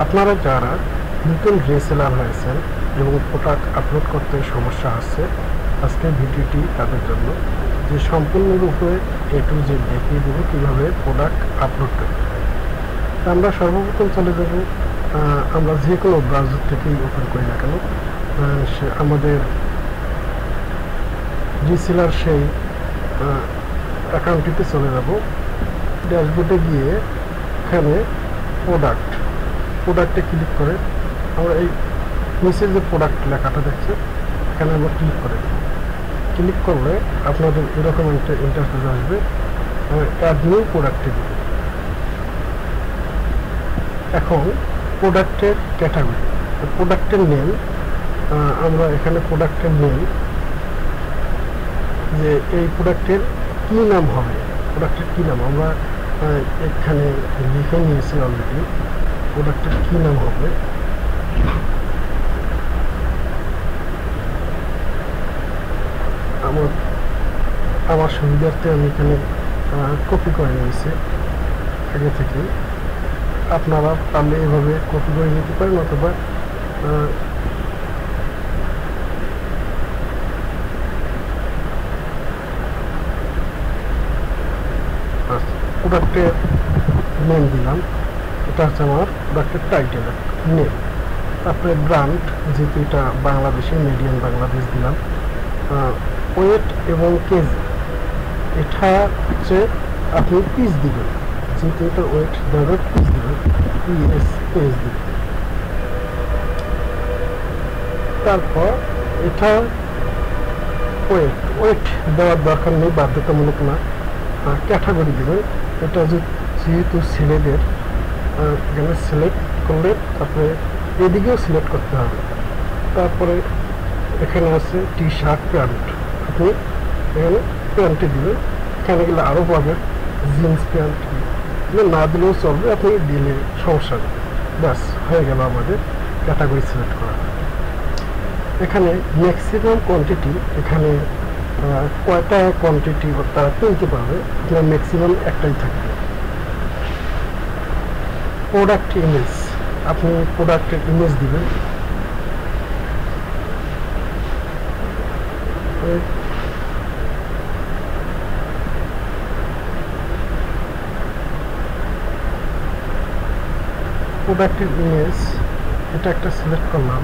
আপনারা যারা নতুন রিসেলার হয়েছেন এবং প্রোডাক্ট আপলোড করতে সমস্যা হচ্ছে, আজকের ভিডিওটি তাদের জন্য, যে সম্পূর্ণরূপে এ টু জেড দেখিয়ে দেবো কীভাবে প্রোডাক্ট আপলোড করতে। আমরা সর্বপ্রথম চলে যাব, আমরা যে কোনো ব্রাউজার থেকেই ওপেন করি না কেন, আমাদের রিসেলার সেই অ্যাকাউন্টটিতে চলে যাব। ড্যাশবোর্ডে গিয়ে এখানে প্রোডাক্টে ক্লিক করে আমরা এই নিচে যে প্রোডাক্ট লেখাটা দেখছে এখানে আমরা ক্লিক করে দেব। ক্লিক করলে আপনাদের এরকম একটা ইন্টারফেস আসবে, অ্যাড নিউ প্রোডাক্টে দেবে। এখন প্রোডাক্টের ক্যাটাগরি, প্রোডাক্টের নেম, আমরা এখানে প্রোডাক্টের নেম, যে এই প্রোডাক্টের কী নাম হবে, প্রোডাক্টের কী নাম আমরা এখানে লিখে নিয়েছি অলরেডি। প্রোডাক্টের কী নাম হবে আমার সুবিধার্থে আমি এখানে কপি করে নিয়েছি আগে থেকে। আপনারা পারলে এভাবে কপি করে নিতে পারেন, অথবা প্রোডাক্টের নেম দিলাম, এটা হচ্ছে আমার প্রোডাক্টের টাইটেল নেম। তারপরে ব্র্যান্ড, যেহেতু এটা বাংলাদেশে, মিডিয়াম বাংলাদেশ দিলাম। ওয়েট এবং কেজি, এটা হচ্ছে আপনি পিস দিবেন, যেহেতু এটা ওয়েট দেবে পিস দিবেন, পিস দিবেন। তারপর এটা ওয়েট দেওয়ার দরকার নেই, বাধ্যতামূলক না। ক্যাটাগরি দেবেন, এটা যেহেতু ছেলেদের, এখানে সিলেক্ট করলে তারপরে এদিকেও সিলেক্ট করতে হবে। তারপরে এখানে আছে টি শার্ট, প্যান্ট, আপনি এখানে প্যান্টে দিবেন। এখানে গেলে আরও পাবেন জিন্স প্যান্ট, না দিলেও চলবে, আপনি দিলে সমস্যা নেই। ব্যাস হয়ে গেল আমাদের ক্যাটাগরি সিলেক্ট করা। এখানে ম্যাক্সিমাম কোয়ান্টিটি, এখানে কয়টা কোয়ান্টিটি তারা কিনতে পারবে, আপনার ম্যাক্সিমাম একটাই থাকবে। প্রোডাক্ট ইমেজ, আপনি প্রোডাক্টের ইমেজ দিবেন। প্রোডাক্টের ইমেজ, এটা একটা সিলেক্ট করলাম,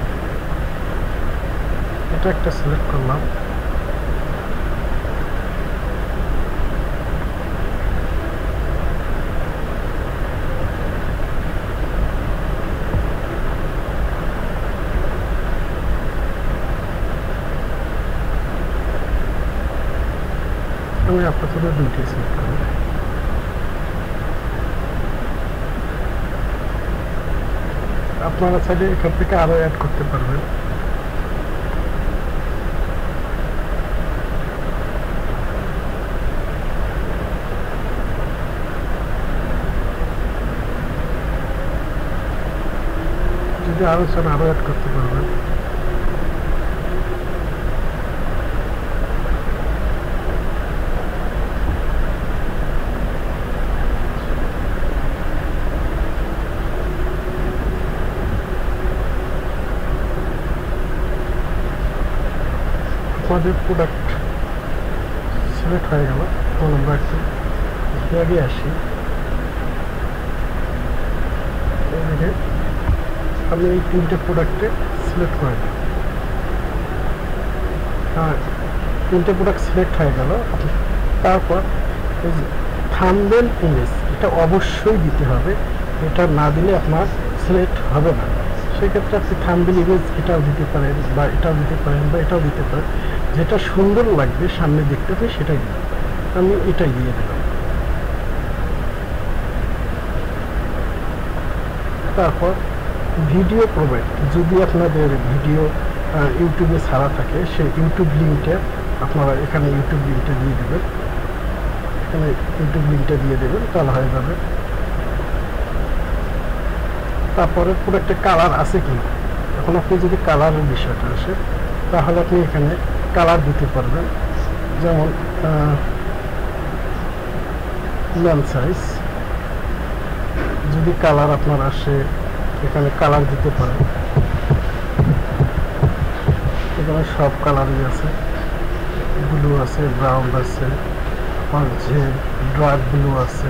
আমি আপাতত দুইটি সিলেক্ট করব। আপনারা চাইলে এখান থেকে আরো অ্যাড করতে পারবেন। যদি আরো চান আরো অ্যাড করতে পারবেন। আমাদের প্রোডাক্ট সিলেক্ট হয়ে গেল। এখন আমরা একটু ব্যাগে আসি। এদিকে আমি এই তিনটে প্রোডাক্টে সিলেক্ট করে দিই। হ্যাঁ, তিনটে প্রোডাক্ট সিলেক্ট হয়ে গেল। তারপর এই যে থাম্বনেল ইমেজ, এটা অবশ্যই দিতে হবে, এটা না দিলে আপনার সিলেক্ট হবে না। সেক্ষেত্রে আপনি থাম্বনেল ইমেজ এটাও দিতে পারেন, বা এটাও দিতে পারেন, বা এটাও দিতে পারেন, যেটা সুন্দর লাগবে সামনে দেখতে হবে সেটাই দিন। আমি এটাই দিয়ে দিলাম। তারপর ভিডিও প্রোভাইড, যদি আপনাদের ভিডিও ইউটিউবে ছাড়া থাকে, সেই ইউটিউব লিঙ্কটা আপনারা এখানে ইউটিউব লিঙ্কটা দিয়ে দেবেন, তাহলে হয়ে যাবে। তারপরে পুরো একটা কালার আছে কি, এখন আপনি যদি কালারের বিষয়টা আসে, তাহলে আপনি এখানে কালার দিতে পারবেন। যেমন ল্যান্ড সাইজ, যদি কালার আপনার আসে এখানে কালার দিতে পারেন। এখানে সব কালারই আছে, ব্লু আছে, ব্রাউন আছে, আর যে ডার্ক ব্লু আছে,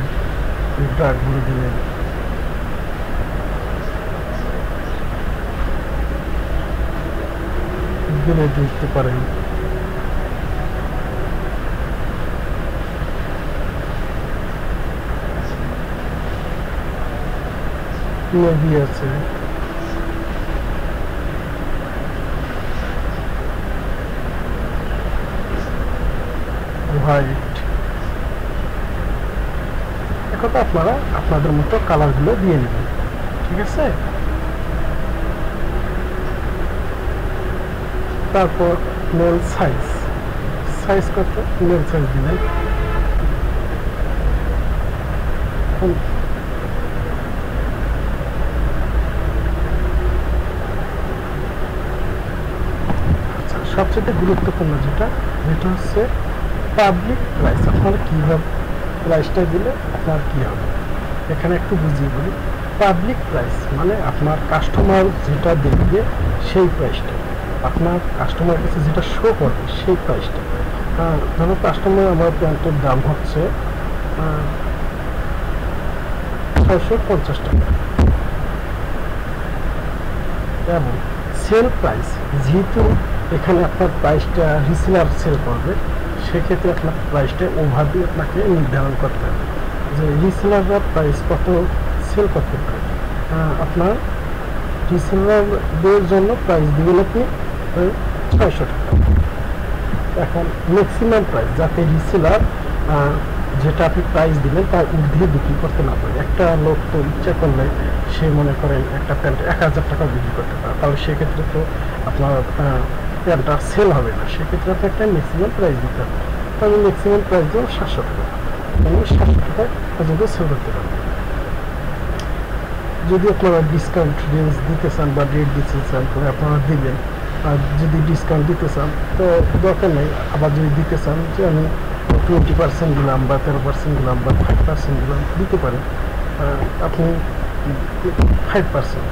এই ডার্ক ব্লু দিলে দিতে পারেন। নেভি আছে, হোয়াইট। এখন তো আপনারা আপনাদের মতো কালারগুলো দিয়ে নেবেন, ঠিক আছে। তারপর নেল সাইজ কত, নেল সাইজ দিলেন। আচ্ছা, সবচেয়ে গুরুত্বপূর্ণ যেটা হচ্ছে পাবলিক প্রাইস। আপনারা কীভাবে প্রাইসটা দিলে আপনার কী হবে, এখানে একটু বুঝিয়ে বলি। পাবলিক প্রাইস মানে আপনার কাস্টমার যেটা দেখবে সেই প্রাইসটা, আপনার কাস্টমার কাছে যেটা শো করবে সেই প্রাইসটা। ধরো কাস্টমার আমার প্যান্টের দাম হচ্ছে 650 টাকা, এবং সেল প্রাইস যেহেতু এখানে আপনার প্রাইসটা রিসেলার সেল করবে, সেক্ষেত্রে আপনার প্রাইসটা ওভাবে আপনাকে নির্ধারণ করতে হবে যে রিসেলাররা প্রাইস কত সেল করতে পারে। আপনার রিসেলারদের জন্য প্রাইস দিবেন আপনি 600 টাকা। এখন ম্যাক্সিমাম প্রাইস যাতে রিসেলার যেটা আপনি প্রাইস দিবেন তার ঊর্ধ্বে বিক্রি করতে না পারে। একটা লোক তো ইচ্ছা করলে সে মনে করেন একটা প্যান্ট 1000 টাকা বিক্রি করতে পারে, তাহলে সেক্ষেত্রে তো আপনার প্যান্টটা সেল হবে না। সেক্ষেত্রে আপনি একটা ম্যাক্সিমাম প্রাইস দিতে হবে। তাহলে ম্যাক্সিমাম প্রাইস দেবো 700 টাকা, আপনি 700 টাকায় পর্যন্ত সেল করতে পারবেন। যদি আপনারা ডিসকাউন্ট রেঞ্জ দিতে চান বা রেট দিতে চান তবে আপনারা দিবেন, আর যদি ডিসকাউন্ট দিতে চান তো দরকার নেই। আবার যদি দিতে চান যে আমি 20% দিলাম বা 13% দিলাম বা 5% দিলাম, দিতে পারেন। আপনি 5%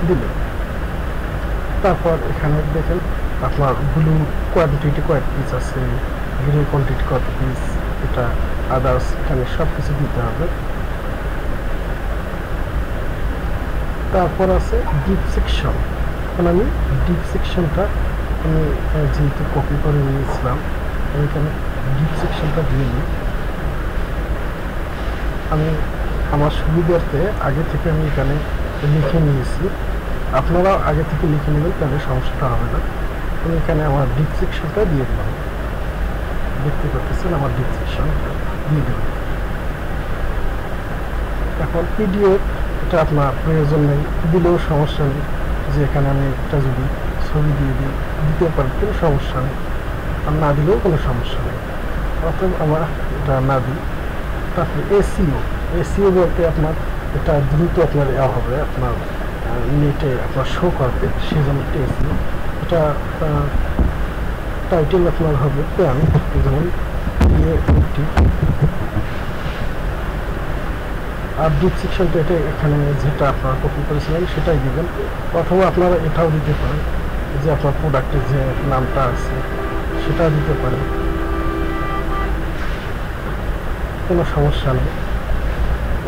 দিলেন। তারপর এখানে দেখেন আপনার ব্লু কোয়ান্টিটি কয়েক পিস আছে, গ্রে কোয়ান্টিটি কত পিস, এটা আদার্স, এখানে সব কিছু দিতে হবে। তারপর আছে ডিপ সেকশন। এখন আমি ডিপ সেকশনটা আমি যেহেতু কপি করে নিয়েছিলাম, এখানে ডিপ সেকশনটা দিয়ে নিই। আমি আমার সুবিধার্থে আগে থেকে আমি এখানে লিখে নিয়েছি, আপনারা আগে থেকে লিখে নেবেন, তাহলে সমস্যাটা হবে না। আমি এখানে আমার ডিপ সেকশনটা দিয়ে দিলাম, দেখতে পাচ্ছেন আমার ডিপ সেকশন দিয়ে দেবেন। এখন পিডিএফ এটা আপনার প্রয়োজন নেই, দিলেও সমস্যা নেই। যে এখানে আমি একটা যদি ছবি দিয়ে দিতে পারেন, কোনো সমস্যা নেই, আর না দিলেও কোনো সমস্যা নেই। অর্থাৎ আমার এটা না দিই। তারপরে এসিও বলতে আপনার এটা দ্রুত আপনার হবে, আপনার নেটে আপনার শো করবে, সেই জন্য এসিও। এটা টাইটেল আপনার হবে প্যান, যেমন আর ডিপ সেকশনটা এটা এখানে যেটা আপনারা কপি করেছিলেন সেটাই দিবেন, অথবা আপনারা এটাও দিতে পারেন যে আপনার প্রোডাক্টের যে নামটা আছে সেটাও দিতে পারেন, কোনো সমস্যা নেই।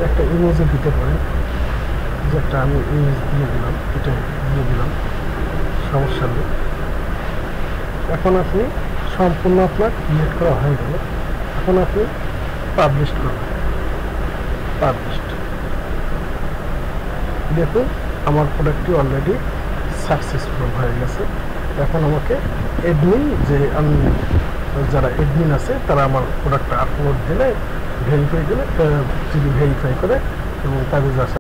একটা ইমেজও দিতে পারেন, যে একটা আমি ইমেজ দিয়ে দিলাম, এটা দিয়ে দিলাম, সমস্যা নেই। এখন আপনি সম্পূর্ণ আপনার ক্রিয়েট করা হয়ে গেল। এখন আপনি পাবলিশ করবেন। পাবলিশড, দেখুন আমার প্রোডাক্টটি অলরেডি সাকসেসফুল হয়ে গেছে। এখন আমাকে অ্যাডমিন, যে আমি যারা অ্যাডমিন আছে তারা আমার প্রোডাক্টটা আপলোড দিলে, ভেরিফাই দিলে, যদি ভেরিফাই করে এবং তাদের